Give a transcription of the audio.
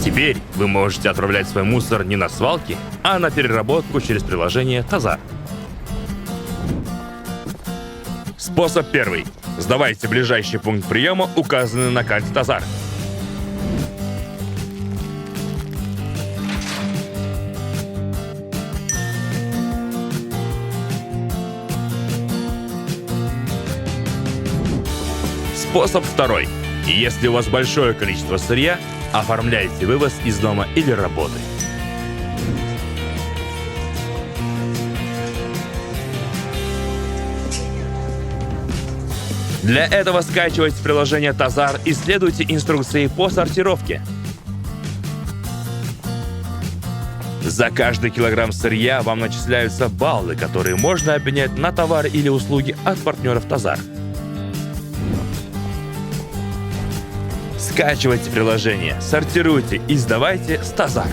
Теперь вы можете отправлять свой мусор не на свалки, а на переработку через приложение Тазар. Способ первый. Сдавайте ближайший пункт приема, указанный на карте Тазар. Способ второй. Если у вас большое количество сырья, оформляйте вывоз из дома или работы. Для этого скачивайте приложение Тазар и следуйте инструкции по сортировке. За каждый килограмм сырья вам начисляются баллы, которые можно обменять на товары или услуги от партнеров Тазар. Скачивайте приложение, сортируйте и сдавайте с Тазар.